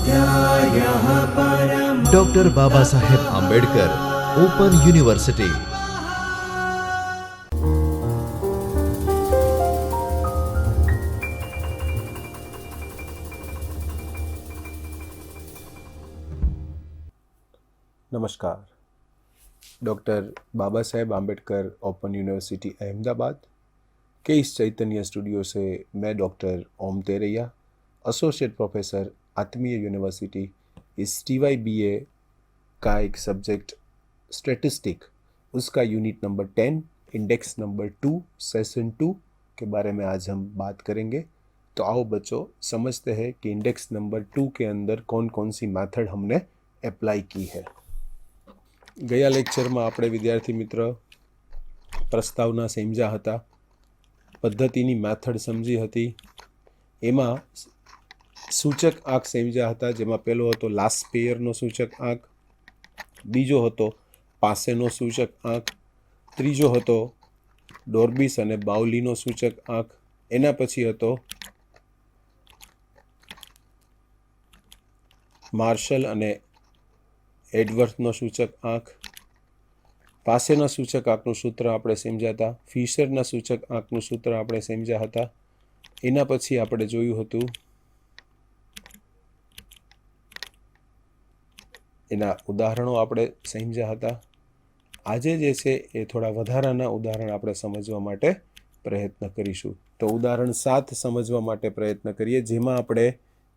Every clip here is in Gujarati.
स्वाध्यायः परमः। Doctor Baba Saheb Ambedkar open university. नमस्कार। Doctor Baba Saheb Ambedkar open university Ahmedabad के इस चैतन्य स्टूडियो से मैं डॉक्टर ओम तेरैया, एसोसिएट प्रोफेसर आत्मीय यूनिवर्सिटी, इस TYBA का एक सब्जेक्ट स्टैटिस्टिक, उसका unit number 10, index number 2, session 2 के बारे में आज हम बात करेंगे। तो आओ बच्चों, समझते हैं कि इंडेक्स नंबर 2 के अंदर कौन कौन सी मेथड हमने एप्लाई की है। ગયા લેક્ચરમાં આપણે વિદ્યાર્થી મિત્ર પ્રસ્તાવના સમજ્યા હતા, પદ્ધતિની મેથડ સમજી હતી, એમાં સૂચક આંક સમજ્યા હતા, જેમાં પહેલો હતો લાસ્ટ પેયરનો સૂચક આંક, બીજો હતો પાસેનો સૂચક આંક, ત્રીજો હતો ડોર્બિસ અને બાઉલીનો સૂચક આંક, એના પછી હતો માર્શલ અને એડવર્થનો સૂચક આંક, પાસેના સૂચક આંકનું સૂત્ર આપણે સમજ્યા હતા, ફિશરના સૂચક આંકનું સૂત્ર આપણે સમજ્યા હતા, એના પછી આપણે જોયું હતું એના ઉદાહરણો આપણે સમજ્યા હતા। આજે જે છે એ થોડા વધારાના ઉદાહરણ આપણે સમજવા માટે પ્રયત્ન કરીશું। તો ઉદાહરણ 7 સમજવા માટે પ્રયત્ન કરીએ, જેમાં આપણે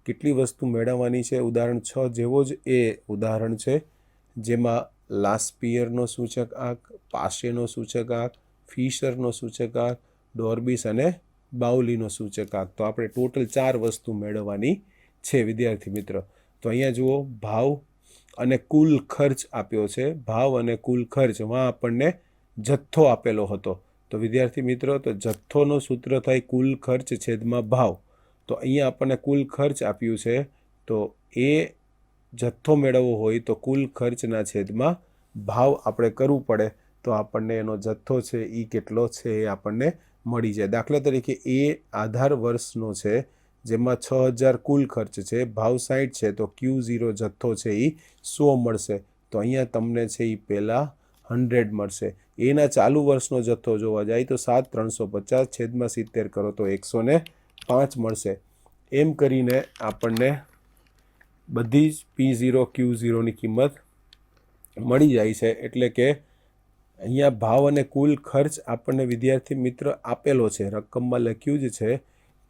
કેટલી વસ્તુ મેળવવાની છે। ઉદાહરણ 6 જેવો જ એ ઉદાહરણ છે, જેમાં લાસ્ટ પિયરનો સૂચક આંક, પાસેનો સૂચક આંક, ફિશરનો સૂચક આંક, ડોર્બિસ અને બાઉલીનો સૂચક આંક। તો આપણે ટોટલ 4 વસ્તુ મેળવવાની છે વિદ્યાર્થી મિત્ર। તો અહીંયા જુઓ, ભાવ અને કુલ ખર્ચ આપ્યો છે। ભાવ અને કુલ ખર્ચમાં આપણને જથ્થો આપેલો હતો। તો વિદ્યાર્થી મિત્રો, તો જથ્થોનો સૂત્ર થાય કુલ ખર્ચ છેદમાં ભાવ। તો અહીંયા આપણને કુલ ખર્ચ આપ્યું છે, તો એ જથ્થો મેળવવો હોય તો કુલ ખર્ચના છેદમાં ભાવ આપણે કરવું પડે, તો આપણને એનો જથ્થો છે એ કેટલો છે એ આપણને મળી જાય। દાખલા તરીકે એ આધાર વર્ષનો છે, જેમાં 6000 કુલ ખર્ચ છે, ભાવ 60 છે, તો Q0 જથ્થો છે એ 100 મળશે। તો અહીંયા તમને છે એ પહેલાં 100 મળશે। એના ચાલુ વર્ષનો જથ્થો જોવા જાય તો 7350 છેદમાં 70 કરો તો 105 મળશે। એમ કરીને આપણને બધી જ P0 Q0ની કિંમત મળી જાય છે। એટલે કે અહીંયા ભાવ અને કુલ ખર્ચ આપણને વિદ્યાર્થી મિત્ર આપેલો છે, રકમમાં લખ્યું જ છે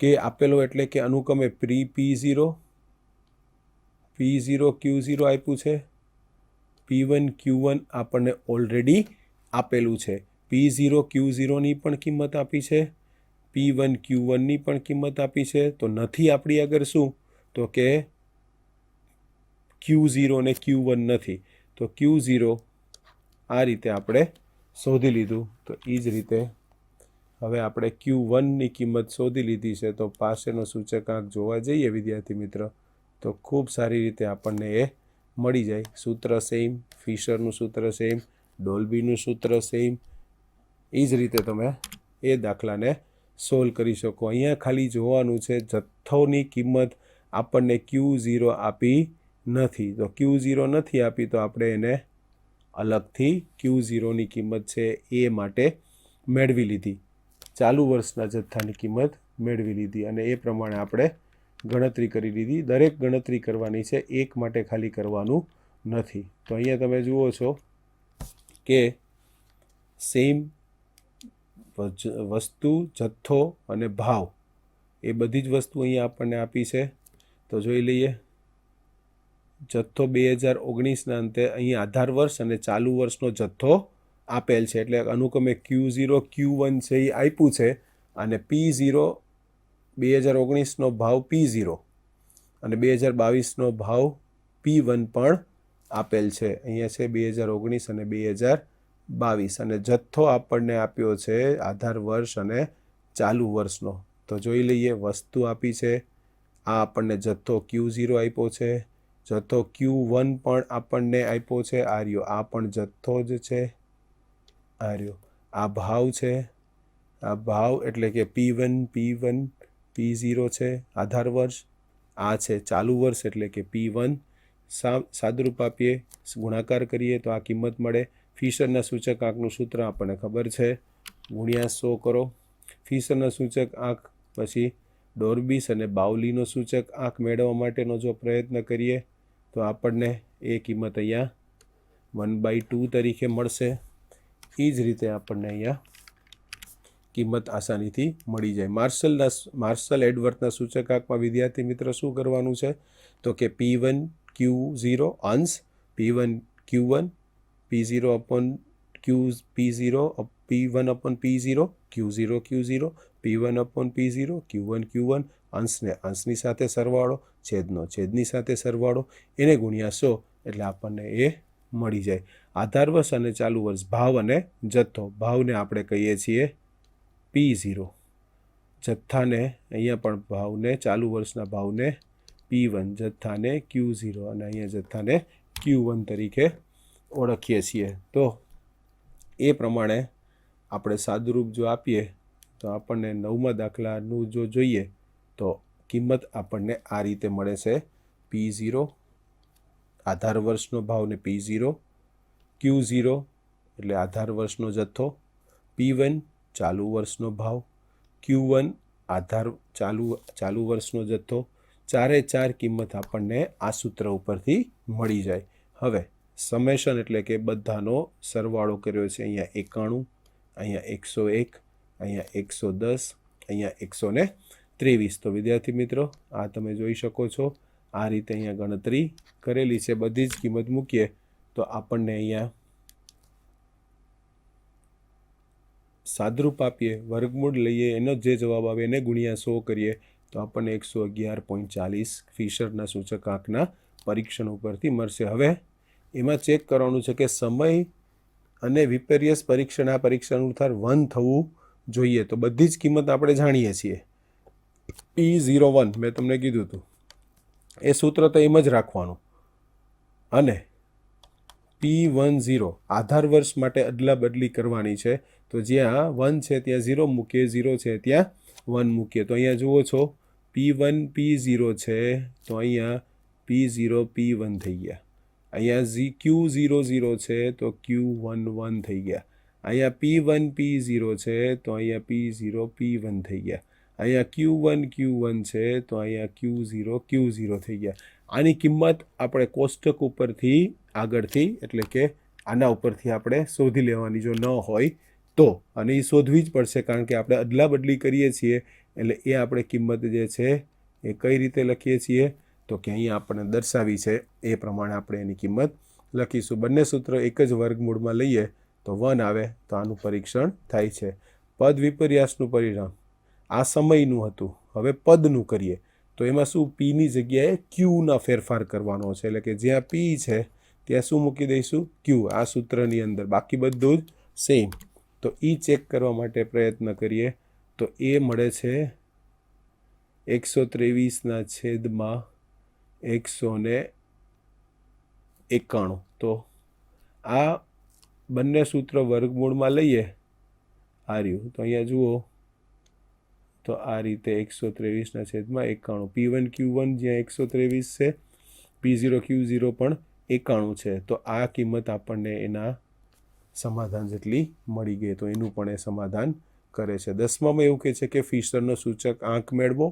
કે આપેલો, એટલે કે અનુક્રમે P0 Q0 આપ્યું છે, P1 Q1 આપણને ઓલરેડી આપેલું છે, P0 Q0ની પણ કિંમત આપી છે, P1 Q1ની પણ કિંમત આપી છે। તો નથી આપણી આગળ શું, તો કે Q0 ને Q1 નથી, તો Q0 આ રીતે આપણે શોધી લીધું। તો એ જ રીતે હવે આપણે Q1ની કિંમત શોધી લીધી છે। તો પાસેનો સૂચકાંક જોવા જઈએ વિદ્યાર્થી મિત્ર, તો ખૂબ સારી રીતે આપણને એ મળી જાય। સૂત્ર સેમ, ફિશરનું સૂત્ર સેમ, ડોલ્બીનું સૂત્ર સેમ, એ જ રીતે તમે એ દાખલાને સોલ્વ કરી શકો। અહીંયા ખાલી જોવાનું છે, જથ્થોની કિંમત આપણને Q0 આપી નથી, તો Q0 નથી આપી તો આપણે એને અલગથી Q0ની કિંમત છે એ માટે મેળવી લીધી, ચાલુ વર્ષના જથ્થાની કિંમત મેળવી લીધી, અને એ પ્રમાણે આપણે ગણતરી કરી લીધી। દરેક ગણતરી કરવાની છે, એક માટે ખાલી કરવાનું નથી। તો અહીંયા તમે જુઓ છો કે સેમ વસ્તુ, જથ્થો અને ભાવ, એ બધી જ વસ્તુ અહીંયા આપણને આપી છે। તો જોઈ લઈએ, જથ્થો 2019ના અંતે અહીં આધાર વર્ષ અને ચાલુ વર્ષનો જથ્થો આપેલ છે, એટલે અનુક્રમે Q0 Q1 છે એ આપ્યું છે, અને P0 2019નો ભાવ P0 અને 2022નો ભાવ P1 પણ આપેલ છે। અહીંયા છે 2019 અને 2022, અને જથ્થો આપણને આપ્યો છે આધાર વર્ષ અને ચાલુ વર્ષનો। તો જોઈ લઈએ, વસ્તુ આપી છે, આ આપણને જથ્થો Q0 આપ્યો છે, જથ્થો Q1 પણ આપણને આપ્યો છે, આ રહ્યો, આ પણ જથ્થો જ છે, આ રહ્યો, આ ભાવ છે, આ ભાવ એટલે કે P1 P0 છે આધાર વર્ષ, આ છે ચાલુ વર્ષ એટલે કે P1 સાદરૂપ આપીએ ગુણાકાર કરીએ તો આ કિંમત મળે. ફિશરના સૂચકાંકનું સૂત્ર આપણને ખબર છે, ગુણ્યા 100 કરો. ફિશરના સૂચકાંક પછી ડોર્બીસ અને બાઉલીનો સૂચકાંક મેળવવા માટેનો જો પ્રયત્ન કરીએ તો આપણને એ કિંમત અહીંયા 1/2 તરીકે મળશે. એ જ રીતે આપણને અહીંયા કિંમત આસાનીથી મળી જાય. માર્શલ એડવર્થના સૂચકાંકમાં વિદ્યાર્થી મિત્ર શું કરવાનું છે તો કે P1 Q0 અંશ P1 Q1 P0 upon P0 P1 upon P0 Q0 Q0 P1 upon P0 Q1 Q1 અંશને અંશની સાથે સરવાળો, છેદનો છેદની સાથે સરવાળો, એને ગુણ્યા 100 એટલે આપણને એ મળી જાય. આધાર વર્ષ અને ચાલુ વર્ષ, ભાવ અને જથ્થો. ભાવને આપણે કહીએ છીએ P0, જથ્થાને અહીંયા પણ ભાવને ચાલુ વર્ષના ભાવને P1, જથ્થાને Q0 અને અહીંયા જથ્થાને Q1 તરીકે ઓળખીએ છીએ. તો એ પ્રમાણે આપણે સાદુરૂપ જો આપીએ તો આપણને 9મા દાખલાનું જો જોઈએ તો કિંમત આપણને આ રીતે મળે છે. P0 આધાર વર્ષનો ભાવને P0, Q0 એટલે આધાર વર્ષનો જથ્થો, P1 ચાલુ વર્ષનો ભાવ, Q1 આધાર ચાલુ વર્ષનો જથ્થો. ચારે ચાર કિંમત આપણને આ સૂત્ર ઉપરથી મળી જાય. હવે સમેશન એટલે કે બધાનો સરવાળો કર્યો છે. અહીંયા 91, અહીંયા 101, અહીંયા 110, અહીંયા 123. તો વિદ્યાર્થી મિત્રો આ તમે જોઈ શકો છો આ રીતે અહીંયા ગણતરી કરેલી છે. બધી જ કિંમત મૂકીએ તો આપણને અહીંયા સાદરૂપ આપીએ, વર્ગમૂળ લઈએ, એનો જે જવાબ આવે એને ગુણ્યા 100 કરીએ તો આપણને 111.40 ફિશરના સૂચકાંકના પરીક્ષણ ઉપરથી મળશે. હવે એમાં ચેક કરવાનું છે કે સમય અને વિપર્યસ પરીક્ષણ આ પરીક્ષણ અનુસાર 1 થવું જોઈએ. તો બધી જ કિંમત આપણે જાણીએ છીએ. P01 મેં તમને કીધું હતું એ સૂત્ર તો એમ જ રાખવાનું. અને P10 આધાર વર્ષ માટે અદલા બદલી કરવાની છે. તો જ્યાં 1 છે ત્યાં 0 મૂકીએ, 0 છે ત્યાં 1 મૂકીએ. તો અહીંયા જુઓ છો P1 P0 છે તો અહીંયા P0 P1 થઈ ગયા. અહીંયા Q00 છે તો Q11 થઈ ગયા. અહીંયા P1 P0 છે તો અહીંયા P0 P1 થઈ ગયા. અહીંયા Q1 Q1 છે તો અહીંયા Q0 Q0 થઈ ગયા. આની કિંમત આપણે કોષ્ટક ઉપરથી આગળથી એટલે કે આના ઉપરથી આપણે શોધી લેવાની જો ન હોય તો. અને એ શોધવી જ પડશે કારણ કે આપણે અદલા બદલી કરીએ છીએ એટલે એ આપણે કિંમત જે છે એ કઈ રીતે લખીએ છીએ તો કે અહીંયા આપણને દર્શાવી છે એ પ્રમાણે આપણે એની કિંમત લખીશું. બંને સૂત્ર એક જ વર્ગમૂળમાં લઈએ તો 1 આવે તો આનું પરીક્ષણ થાય છે. પદ વિપર્યાસનું પરિણામ આ સમયનું હતું. હવે પદનું કરીએ તો એમાં શું Pની જગ્યાએ Qના ફેરફાર કરવાનો છે. એટલે કે જ્યાં P છે ત્યાં શું મૂકી દઈશું Q આ સૂત્રની અંદર. બાકી બધું જ સેમ. તો એ ચેક કરવા માટે પ્રયત્ન કરીએ તો એ મળે છે 123/191. તો આ બંને સૂત્ર વર્ગમૂળમાં લઈએ આ રહ્યું તો અહીંયા જુઓ તો આ રીતે 123/91. P1 Q1 જ્યાં 123 છે, P0 Q0 પણ 91 છે. તો આ કિંમત આપણને એના સમાધાન જેટલી મળી ગઈ. તો એનું પણ એ સમાધાન કરે છે. 10માં એવું કહે છે કે ફિશરનો સૂચકાંક મેળવો.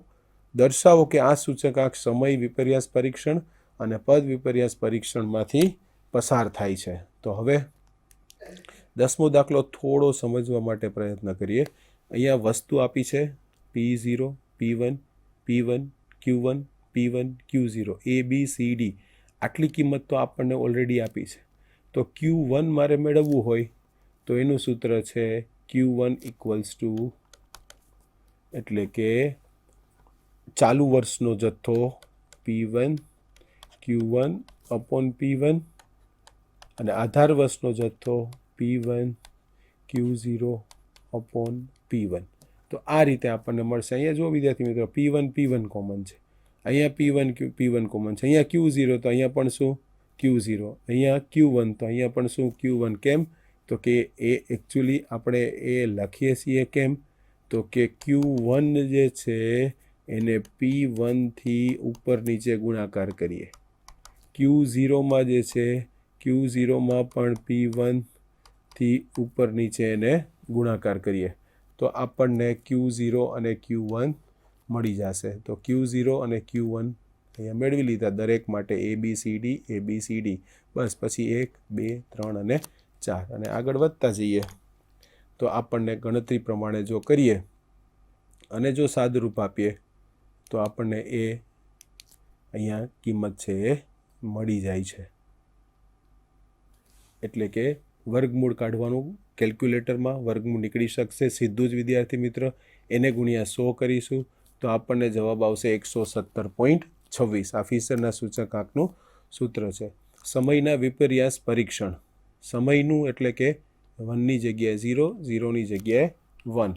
દર્શાવો કે આ સૂચકાંક સમય વિપર્યાસ પરીક્ષણ અને પદ વિપર્યાસ પરીક્ષણમાંથી પસાર થાય છે. તો હવે 10મો દાખલો થોડો સમજવા માટે પ્રયત્ન કરીએ. અહીંયા વસ્તુ આપી છે P0 P1 P1 Q1 P1 Q0 A B C D. આટલી કિંમત તો આપણને ઓલરેડી આપી છે. તો Q1 મારે મેળવવું હોય તો એનું સૂત્ર છે Q1 એટલે કે ચાલુ વર્ષનો જથ્થો P1 Q1 upon P1 અને આધાર વર્ષનો જથ્થો P1 Q0 upon P1. તો આ રીતે આપણને મળશે. અહીંયા જો વિદ્યાર્થી મિત્રો P1 કોમન છે, અહીંયા P1 કોમન છે, અહીંયા Q0 તો અહીંયા પણ શું Q0, અહીંયા Q1 તો અહીંયા પણ શું Q1. કેમ તો કે એ એકચ્યુઅલી આપણે એ લખીએ છીએ કેમ તો કે Q1 જે છે એને P1 થી ઉપર નીચે ગુણાકાર કરીએ. Q0માં જે છે Q0માં પણ P1 થી ઉપર નીચે એને ગુણાકાર કરીએ તો આપણને Q0 અને Q1 મળી જશે. તો Q0 અને Q1 અહીંયા મેળવી લીધા દરેક માટે ABCD ABCD. બસ પછી 1 2 3 અને 4 અને આગળ વધતા જઈએ તો આપણને ગણતરી પ્રમાણે જો કરીએ અને જો સાદુરૂપ આપીએ તો આપણને એ અહીંયા કિંમત છે એ મળી જાય છે. એટલે કે વર્ગમૂળ કાઢવાનું કેલ્ક્યુલેટરમાં વર્ગમૂળ નીકળી શકશે સીધું જ વિદ્યાર્થી મિત્ર. એને ગુણ્યા 100 કરીશું તો આપણને જવાબ આવશે 117.26. આ ફિશરના સૂચકાંકનું સૂત્ર છે. સમયના વિપર્યાસ પરીક્ષણ. સમયનું એટલે કે 1ની જગ્યાએ 0 0ની જગ્યાએ 1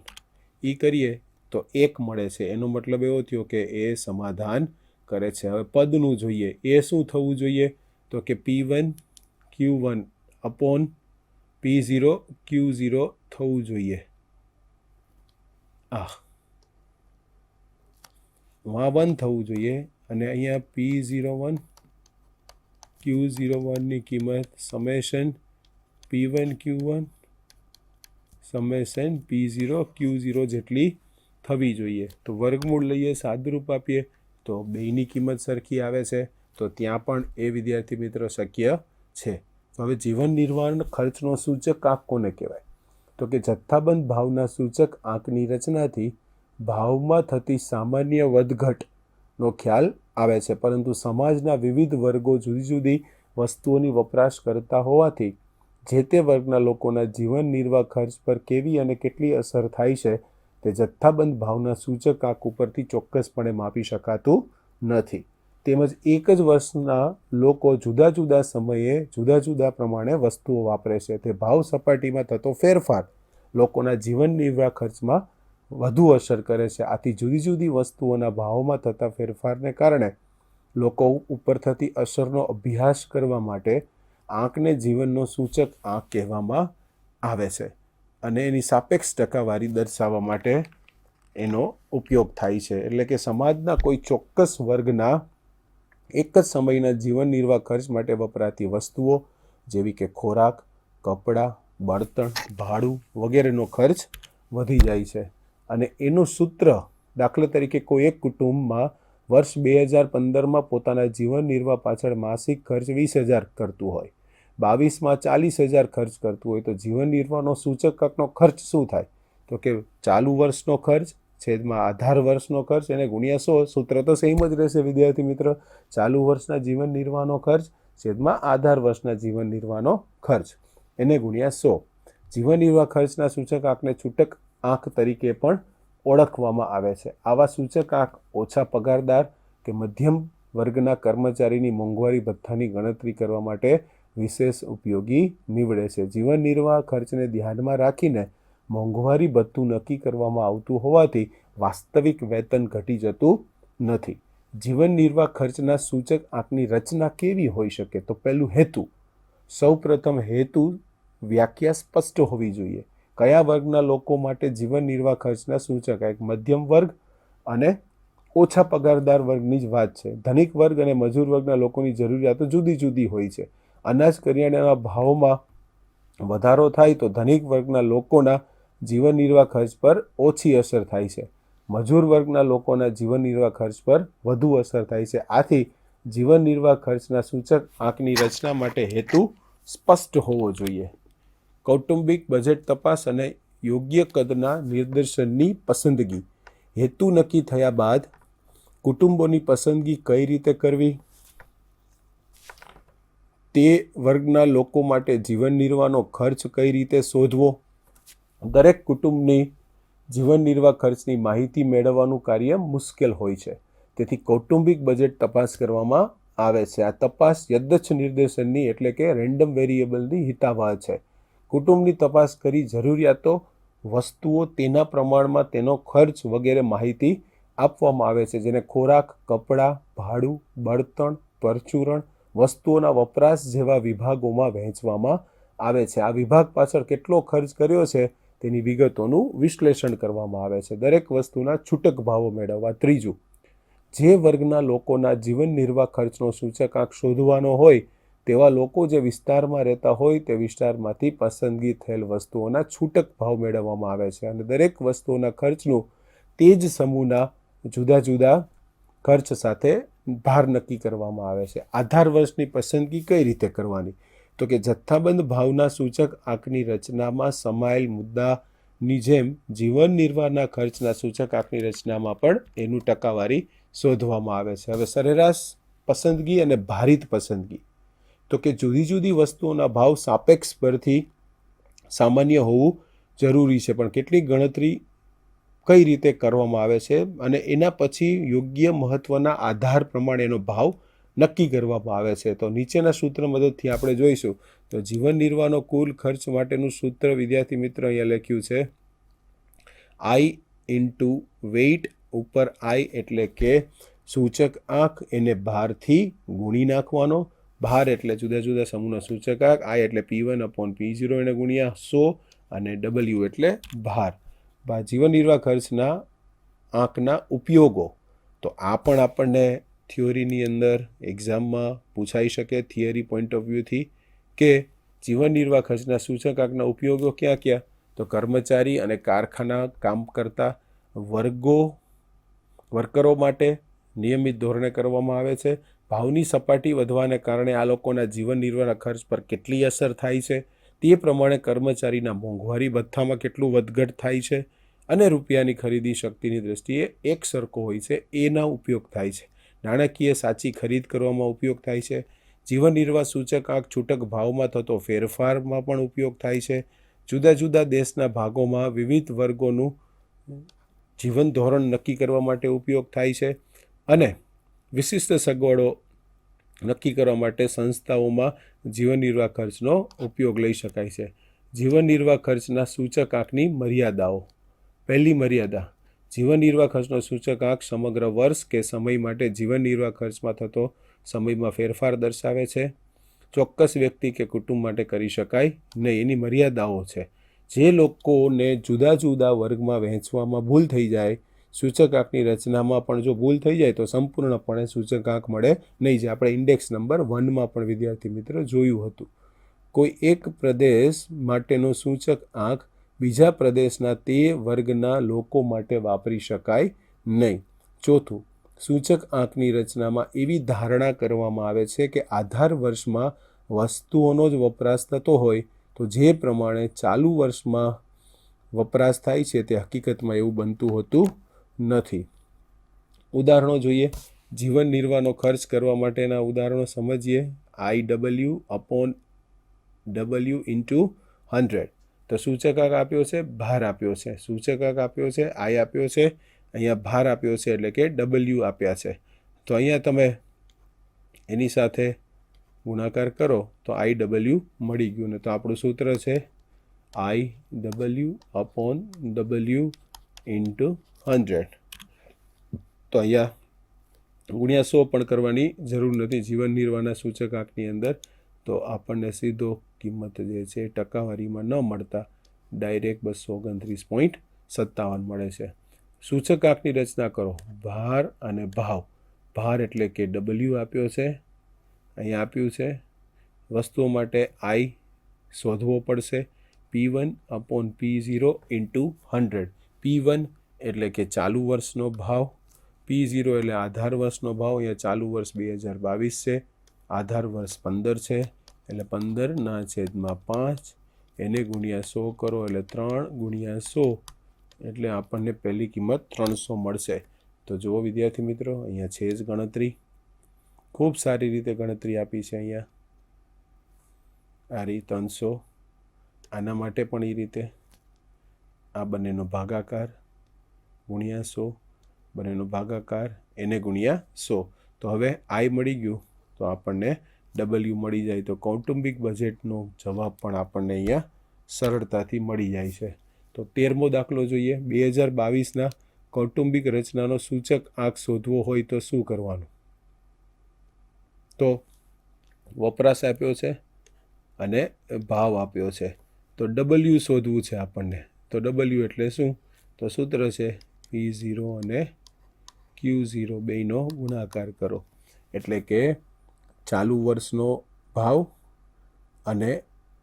એ કરીએ તો 1 મળે છે. એનો મતલબ એવો થયો કે એ સમાધાન કરે છે. હવે પદનું જોઈએ. એ શું થવું જોઈએ તો કે P1 Q1 upon P0 Q0 થવું જોઈએ. આ 1 થવું જોઈએ અને અહીંયા P01 Q01 ની કિંમત summation P1 Q1 summation P0 Q0 જેટલી થવી જોઈએ. તો વર્ગમૂળ લઈએ સાદુરૂપ આપીએ તો બેયની કિંમત સરખી આવે છે. તો ત્યાં પણ એ વિદ્યાર્થી મિત્રો શક્ય છે. હવે જીવન નિર્વાહ ખર્ચનો સૂચક આંક કોને કહેવાય તો કે જથ્થાબંધ ભાવના સૂચક આંકની રચનાથી ભાવમાં થતી સામાન્ય વધઘટનો ખ્યાલ આવે છે. પરંતુ સમાજના વિવિધ વર્ગો જુદી જુદી વસ્તુઓની વપરાશ કરતા હોવાથી જે તે વર્ગના લોકોના જીવન નિર્વાહ ખર્ચ પર કેવી અને કેટલી અસર થાય છે તે જથ્થાબંધ ભાવના સૂચક આંક ઉપરથી ચોક્કસપણે માપી શકાતું નથી. તેમજ એક જ વર્ષના લોકો જુદા જુદા સમયે જુદા જુદા પ્રમાણે વસ્તુઓ વાપરે છે. તે ભાવ સપાટીમાં થતો ફેરફાર લોકોના જીવન નિર્વાહ ખર્ચમાં વધુ અસર કરે છે. આથી જુદી જુદી વસ્તુઓના ભાવમાં થતા ફેરફારને કારણે લોકો ઉપર થતી અસરનો અભ્યાસ કરવા માટે આંકને જીવનનો સૂચક આંક કહેવામાં આવે છે અને એની સાપેક્ષ ટકાવારી દર્શાવવા માટે એનો ઉપયોગ થાય છે. એટલે કે સમાજના કોઈ ચોક્કસ વર્ગના એક જ સમયના જીવન નિર્વાહ ખર્ચ માટે વપરાતી વસ્તુઓ જેવી કે ખોરાક, કપડાં, બળતણ, ભાડું વગેરેનો ખર્ચ વધી જાય છે. અને એનું સૂત્ર દાખલા તરીકે કોઈ એક કુટુંબમાં વર્ષ 2015માં પોતાના જીવન નિર્વાહ પાછળ માસિક ખર્ચ 20,000 કરતું હોય, 22માં 40,000 ખર્ચ કરતું હોય તો જીવન નિર્વાહનો સૂચકાંકનો ખર્ચ શું થાય તો કે ચાલુ વર્ષનો ખર્ચ છેદમાં આધાર વર્ષનો ખર્ચ એને ગુણ્યા 100. સૂત્ર તો સેમ જ રહેશે વિદ્યાર્થી મિત્ર. ચાલુ વર્ષના જીવન નિર્વાહનો ખર્ચ છેદમાં આધાર વર્ષના જીવન નિર્વાહનો ખર્ચ એને ગુણ્યા 100. જીવન નિર્વાહ ખર્ચના સૂચકાંકને છૂટક આંક તરીકે પણ ઓળખવામાં આવે છે. આવા સૂચકાંક ઓછા પગારદાર કે મધ્યમ વર્ગના કર્મચારીની મોંઘવારી ભથ્થાની ગણતરી કરવા માટે વિશેષ ઉપયોગી નીવડે છે. જીવન નિર્વાહ ખર્ચને ધ્યાનમાં રાખીને મોંઘવારી ભથ્થું નક્કી કરવામાં આવતું હોવાથી વાસ્તવિક વેતન ઘટી જતું નથી. જીવન નિર્વાહ ખર્ચના સૂચક આંકની રચના કેવી હોઈ શકે તો પહેલું હેતુ. સૌપ્રથમ હેતુ વ્યાખ્યા સ્પષ્ટ હોવી જોઈએ. કયા વર્ગના લોકો માટે જીવન નિર્વાહ ખર્ચના સૂચક એક મધ્યમ વર્ગ અને ઓછા પગારદાર વર્ગની જ વાત છે. ધનિક વર્ગ અને મજૂર વર્ગના લોકોની જરૂરિયાતો જુદી જુદી હોય છે. અનાજ કરિયાણાના ભાવમાં વધારો થાય તો ધનિક વર્ગના લોકોના જીવન નિર્વાહ ખર્ચ પર ઓછી અસર થાય છે. મજૂર વર્ગના લોકોના જીવન નિર્વાહ ખર્ચ પર વધુ અસર થાય છે. આથી જીવન નિર્વાહ ખર્ચના સૂચક આંકની રચના માટે હેતુ સ્પષ્ટ હોવો જોઈએ. કૌટુંબિક બજેટ તપાસ અને યોગ્ય કદના નિર્દેશનની પસંદગી. હેતુ નક્કી થયા બાદ કુટુંબોની પસંદગી કઈ રીતે કરવી, તે વર્ગના લોકો માટે જીવન નિર્વાહનો ખર્ચ કઈ રીતે શોધવો, દરેક કુટુંબની જીવન નિર્વાહ ખર્ચની માહિતી મેળવવાનું કાર્ય મુશ્કેલ હોય છે. તેથી કૌટુંબિક બજેટ તપાસ કરવામાં આવે છે. આ તપાસ યદચ્છ નિર્દેશનની એટલે કે રેન્ડમ વેરિયેબલની હિતાવહ છે. કુટુંબની તપાસ કરી જરૂરિયાતો, વસ્તુઓ, તેના પ્રમાણમાં તેનો ખર્ચ વગેરે માહિતી આપવામાં આવે છે. જેને ખોરાક, કપડાં, ભાડું, બળતણ, પરચુરણ, વસ્તુઓના વપરાશ જેવા વિભાગોમાં વહેંચવામાં આવે છે. આ વિભાગ પાછળ કેટલો ખર્ચ કર્યો છે તેની વિગતોનું વિશ્લેષણ કરવામાં આવે છે. દરેક વસ્તુના છૂટક ભાવો મેળવવા. ત્રીજું, જે વર્ગના લોકોના જીવન નિર્વાહ ખર્ચનો સૂચકાંક શોધવાનો હોય તેવા લોકો જે વિસ્તારમાં રહેતા હોય તે વિસ્તારમાંથી પસંદગી થયેલ વસ્તુઓના છૂટક ભાવ મેળવવામાં આવે છે અને દરેક વસ્તુઓના ખર્ચનું તે જ સમૂહના જુદા જુદા ખર્ચ સાથે ભાર નક્કી કરવામાં આવે છે. આધાર વર્ષની પસંદગી કઈ રીતે કરવાની? તો કે જથ્થાબંધ ભાવના સૂચક આંકની રચનામાં સમાયેલ મુદ્દાની જેમ જીવન નિર્વાહના ખર્ચના સૂચક આંકની રચનામાં પણ એનું ટકાવારી શોધવામાં આવે છે. હવે સરેરાશ પસંદગી અને ભારિત પસંદગી. તો કે જુદી જુદી વસ્તુઓના ભાવ સાપેક્ષ પરથી સામાન્ય હોવું જરૂરી છે, પણ કેટલીક ગણતરી કઈ રીતે કરવામાં આવે છે અને એના પછી યોગ્ય મહત્વના આધાર પ્રમાણે એનો ભાવ નક્કી કરવામાં આવે છે. તો નીચેના સૂત્ર મદદથી આપણે જોઈશું. તો જીવન નિર્વાહનો કુલ ખર્ચ માટેનું સૂત્ર વિદ્યાર્થી મિત્ર અહીંયા લખ્યું છે I ઇન્ટુ વેઇટ ઉપર I એટલે કે સૂચક આંક એને ભારથી ગુણી નાખવાનો. ભાર એટલે જુદા જુદા સમૂહનો સૂચકાંક. I એટલે P1 અપોન P0 એને ગુણ્યા 100 અને W એટલે ભાર. જીવન નિર્વાહ ખર્ચના આંકના ઉપયોગો. તો આ પણ આપણને થિયોરીની અંદર એક્ઝામમાં પૂછાઈ શકે થિયરી પોઈન્ટ ઓફ વ્યૂથી કે જીવન નિર્વાહ ખર્ચના સૂચકાંકના ઉપયોગો ક્યાં ક્યાં? તો કર્મચારી અને કારખાના કામ કરતા વર્કરો માટે નિયમિત ધોરણે કરવામાં આવે છે. ભાવની સપાટી વધવાને કારણે આ લોકોના જીવન નિર્વાહના ખર્ચ પર કેટલી અસર થાય છે તે પ્રમાણે કર્મચારીના મોંઘવારી ભથ્થામાં કેટલું વધઘટ થાય છે અને રૂપિયાની ખરીદી શક્તિની દ્રષ્ટિએ એક સરખો હોય છે એના ઉપયોગ થાય છે. નાણાકીય સાચી ખરીદ કરવામાં ઉપયોગ થાય છે. જીવન નિર્વાહ સૂચકાંક છૂટક ભાવમાં થતો ફેરફારમાં પણ ઉપયોગ થાય છે. જુદા જુદા દેશના ભાગોમાં વિવિધ વર્ગોનું જીવન ધોરણ નક્કી કરવા માટે ઉપયોગ થાય છે અને વિશિષ્ટ સગવડો નક્કી કરવા માટે સંસ્થાઓમાં જીવન નિર્વાહ ખર્ચનો ઉપયોગ લઈ શકાય છે. જીવન નિર્વાહ ખર્ચના સૂચકાંકની મર્યાદાઓ. પહેલી મર્યાદા, જીવન નિર્વાહ ખર્ચનો સૂચકાંક સમગ્ર વર્ષ કે સમય માટે જીવન નિર્વાહ ખર્ચમાં થતો સમયમાં ફેરફાર દર્શાવે છે. ચોક્કસ વ્યક્તિ કે કુટુંબ માટે કરી શકાય નહીં. એની મર્યાદાઓ છે. જે લોકોને જુદા જુદા વર્ગમાં વહેંચવામાં ભૂલ થઈ જાય, સૂચકાંકની રચનામાં પણ જો ભૂલ થઈ જાય તો સંપૂર્ણપણે સૂચકાંક મળે નહીં. જે આપણે ઇન્ડેક્સ નંબર 1માં પણ વિદ્યાર્થી મિત્ર જોયું હતું. કોઈ એક પ્રદેશ માટેનો સૂચક આંક બીજા પ્રદેશના તે વર્ગના લોકો માટે વાપરી શકાય નહીં. ચોથું, સૂચક આંકની રચનામાં એવી ધારણા કરવામાં આવે છે કે આધાર વર્ષમાં વસ્તુઓનો જ વપરાશ થતો હોય તો જે પ્રમાણે ચાલુ વર્ષમાં વપરાશ થાય છે તે હકીકતમાં એવું બનતું હોતું નથી. ઉદાહરણો જોઈએ. જીવન નિર્વાહનો ખર્ચ કરવા માટેના ઉદાહરણો સમજીએ. IW upon W into 100. તો સૂચકાંક આપ્યો છે, ભાર આપ્યો છે. સૂચકાંક આપ્યો છે, I આપ્યો છે, અહીંયા ભાર આપ્યો છે એટલે કે W આપ્યા છે. તો અહીંયા તમે એની સાથે ગુણાકાર કરો તો IW મળી ગયું ને. તો આપણું સૂત્ર છે IW અપોન W ઇન્ટુ 100. તો અહીંયા ગુણ્યા 100 પણ કરવાની જરૂર નથી જીવન નિર્વાહના સૂચકાંકની અંદર. તો આપણને સીધો કિંમત જે છે ટકાવારીમાં ન મળતા ડાયરેક્ટ 229.57 મળે છે. સૂચકાંકની રચના કરો. ભાર અને ભાવ. ભાર એટલે કે W આપ્યો છે, અહીંયા આપ્યું છે. વસ્તુઓ માટે I શોધવો પડશે. P1 upon P0 into 100. P1 એટલે કે ચાલુ વર્ષનો ભાવ, P0 એટલે આધાર વર્ષનો ભાવ. અહીંયા ચાલુ વર્ષ 2022 છે, આધાર વર્ષ 15 છે એટલે 15/5 એને ગુણ્યા 100 કરો એટલે 3 ગુણ્યા 100 એટલે આપણને પહેલી કિંમત 300 મળશે. તો જુઓ વિદ્યાર્થી મિત્રો, અહીંયા છે જ ગણતરી. ખૂબ સારી રીતે ગણતરી આપી છે અહીંયા. આ રીત 300. આના માટે પણ એ રીતે આ બંનેનો ભાગાકાર ગુણ્યા 100, બંનેનો ભાગાકાર એને ગુણ્યા 100. તો હવે I મળી ગયું તો આપણને W મળી જાય. તો કૌટુંબિક બજેટનો જવાબ પણ આપણને અહીંયા સરળતાથી મળી જાય છે. તો 13મો દાખલો જોઈએ. 2022ના કૌટુંબિક રચનાનો સૂચક આંક શોધવો હોય તો શું કરવાનું? તો વપરાશ આપ્યો છે અને ભાવ આપ્યો છે. તો W શોધવું છે આપણને. તો W એટલે શું? તો સૂત્ર છે P0 અને Q0 બેયનો ગુણાકાર કરો, એટલે કે ચાલુ વર્ષનો ભાવ અને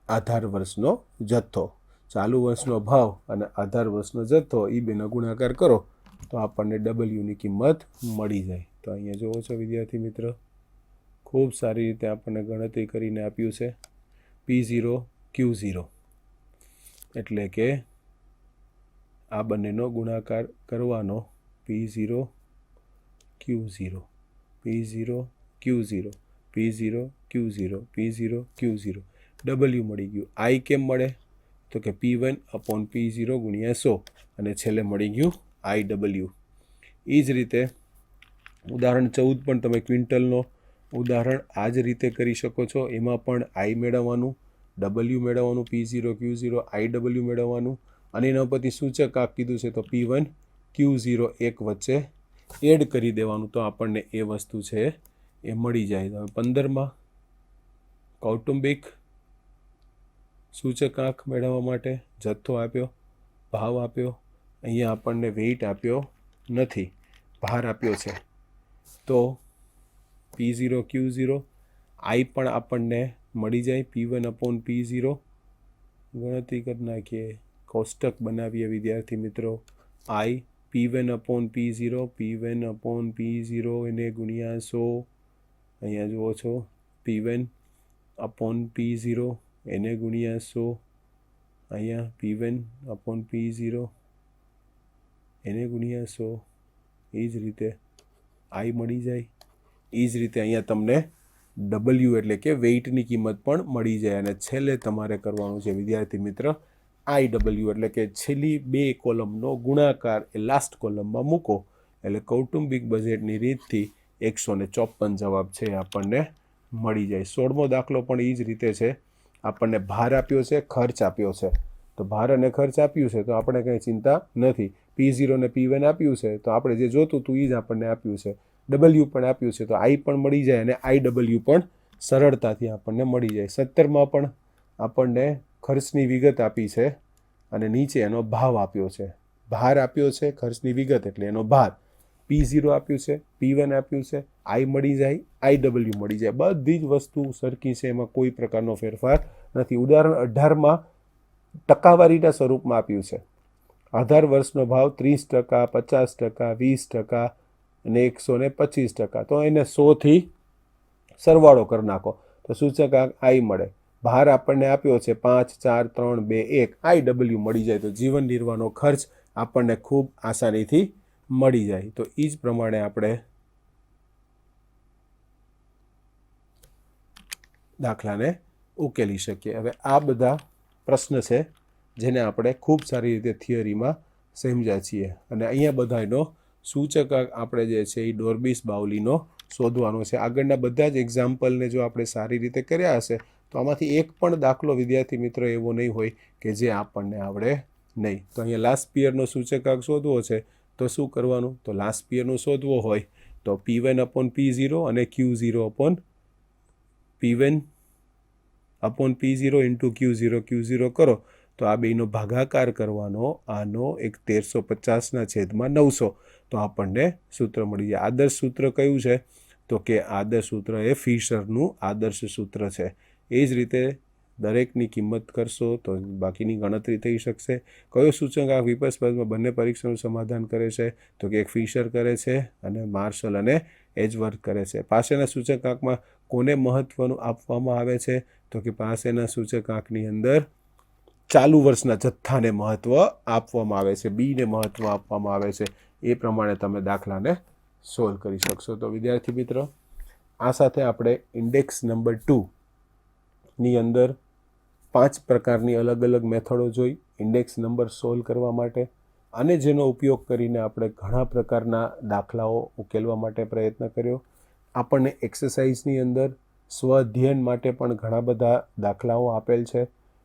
આધાર વર્ષનો જથ્થો. ચાલુ વર્ષનો ભાવ અને આધાર વર્ષનો જથ્થો એ બેનો ગુણાકાર કરો તો આપણને Wની કિંમત મળી જાય. તો અહીંયા જોવો છો વિદ્યાર્થી મિત્ર, ખૂબ સારી રીતે આપણને ગણતરી કરીને આપ્યું છે. P0 Q0 એટલે કે આ બંનેનો ગુણાકાર કરવાનો P0 Q0 P0 Q0 P0 Q0 P0 Q0 W મળી ગયું. I કેમ મળે? તો કે P1/P0 ગુણ્યા 100 અને છેલ્લે મળી ગયું IW. એ જ રીતે ઉદાહરણ 14 પણ તમે ક્વિન્ટલનો ઉદાહરણ આ જ રીતે કરી શકો છો. એમાં પણ I મેળવવાનું, W મેળવવાનું, P0 Q0 IW મેળવવાનું અને એના પરથી સૂચક આ કીધું છે તો P1 Q0 એક વચ્ચે એડ કરી દેવાનું તો આપણને એ વસ્તુ છે એ મળી જાય. તો 15માં કૌટુંબિક સૂચકાંક મેળવવા માટે જથ્થો આપ્યો, ભાવ આપ્યો, અહીંયા આપણને વેઇટ આપ્યો નથી, ભાર આપ્યો છે. તો P0 Q0 I પણ આપણને મળી જાય. P1/P0 ગણતરી કરી નાખીએ, કોષ્ટક બનાવીએ વિદ્યાર્થી મિત્રો. I P1/P0 P1/P0 એને ગુણ્યા 100, અહીંયા જુઓ છો P1/P0 એને ગુણ્યા 100, અહીંયા P1/P0 એને ગુણ્યા 100. એ જ રીતે I મળી જાય. એ જ રીતે અહીંયા તમને W એટલે કે વેઇટની કિંમત પણ મળી જાય. અને છેલ્લે તમારે કરવાનું છે વિદ્યાર્થી મિત્ર IW એટલે કે છેલ્લી બે કોલમનો ગુણાકાર એ લાસ્ટ કોલમમાં મૂકો એટલે કૌટુંબિક બજેટની રીતથી 154 જવાબ છે આપણને મળી જાય. 16મો દાખલો પણ એ જ રીતે છે. આપણને ભાર આપ્યો છે, ખર્ચ આપ્યો છે. તો ભાર અને ખર્ચ આપ્યું છે તો આપણે કંઈ ચિંતા નથી. P0 અને P1 આપ્યું છે તો આપણે જે જોતું હતું એ જ આપણને આપ્યું છે. W પણ આપ્યું છે તો I પણ મળી જાય અને IW પણ સરળતાથી આપણને મળી જાય. 17માં પણ આપણને ખર્ચની વિગત આપી છે અને નીચે એનો ભાવ આપ્યો છે. ભાર આપ્યો છે, ખર્ચની વિગત એટલે એનો ભાર. P0 આપ્યું છે, P1 આપ્યું છે, I મળી જાય, IW મળી જાય. બધી જ વસ્તુ સરખી છે, એમાં કોઈ પ્રકારનો ફેરફાર નથી. ઉદાહરણ 18માં ટકાવારીના સ્વરૂપમાં આપ્યું છે. આધાર વર્ષનો ભાવ 30%, 50%, 20% અને 125%. તો એને 100થી સરવાળો કરી નાખો તો સૂચકાંક I મળે. ભાર આપણને આપ્યો છે 5, 4, 3, 2, 1 IW મળી જાય. તો જીવન નિર્વાહનો ખર્ચ આપણને ખૂબ આસાનીથી મળી જાય. તો એ જ પ્રમાણે આપણે દાખલાને ઉકેલી શકીએ. હવે આ બધા પ્રશ્ન છે જેને આપણે ખૂબ સારી રીતે થિયરીમાં સમજ્યા છીએ અને અહીંયા બધાનો સૂચકાંક આપણે જે છે એ ડોર્બીસ બાઉલીનો શોધવાનો છે. આગળના બધા જ એક્ઝામ્પલને જો આપણે સારી રીતે કર્યા હશે તો આમાંથી એક પણ દાખલો વિદ્યાર્થી મિત્રો એવો નહીં હોય કે જે આપણને આવડે નહીં. તો અહીંયા લાસ્ટ પિયરનો સૂચકાંક શોધવો છે તો શું કરવાનું? તો લાસ્ટ પિયરનું શોધવો હોય તો P1/P0 અને P0 ઇન્ટુ Q0 કરો તો આ બેનો ભાગાકાર કરવાનો. આનો 1350/900 તો આપણને સૂત્ર મળી જાય. આદર્શ સૂત્ર કયું છે? તો કે આદર્શ સૂત્ર એ ફિશરનું આદર્શ સૂત્ર છે. એ જ રીતે દરેકની કિંમત કરશો તો બાકીની ગણતરી થઈ શકશે. કયો સૂચકાંક વિપસ્પર્ધમાં બંને પરીક્ષાનું સમાધાન કરે છે? તો કે એક ફિશર કરે છે અને માર્શલ અને એજવર્થ કરે છે. પાસેના સૂચકાંકમાં કોને મહત્વનું આપવામાં આવે છે? તો કે પાસેના સૂચકાંકની અંદર ચાલુ વર્ષના જથ્થાને મહત્વ આપવામાં આવે છે, બીને મહત્વ આપવામાં આવે છે. એ પ્રમાણે તમે દાખલાને સોલ્વ કરી શકશો. તો વિદ્યાર્થી મિત્રો આ સાથે આપણે ઇન્ડેક્સ નંબર 2ની અંદર 5 પ્રકારની અલગ અલગ મેથડો જોઈ ઇન્ડેક્સ નંબર સોલ્વ કરવા માટે અને જેનો ઉપયોગ કરીને આપણે ઘણા પ્રકારના દાખલાઓ ઉકેલવા માટે પ્રયત્ન કર્યો. આપણને એક્સરસાઇઝની અંદર સ્વ અધ્યયન માટે પણ ઘણા બધા દાખલાઓ આપેલ છે.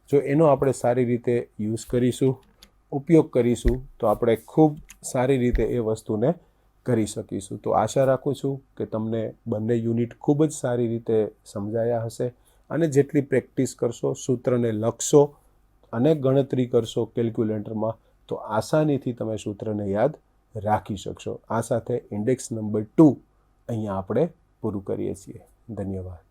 જો એનો આપણે સારી રીતે યુઝ કરીશું, ઉપયોગ કરીશું તો આપણે ખૂબ સારી રીતે એ વસ્તુને કરી શકીશું. તો આશા રાખું છું કે તમને બંને યુનિટ ખૂબ જ સારી રીતે સમજાયા હશે અને જેટલી પ્રેક્ટિસ કરશો, સૂત્રને લખશો અને ગણતરી કરશો કેલ્ક્યુલેટરમાં તો આસાનીથી તમે સૂત્રને યાદ રાખી શકશો. આ સાથે ઇન્ડેક્સ નંબર 2 અહીંયા આપણે પૂરું કરીએ છીએ. ધન્યવાદ.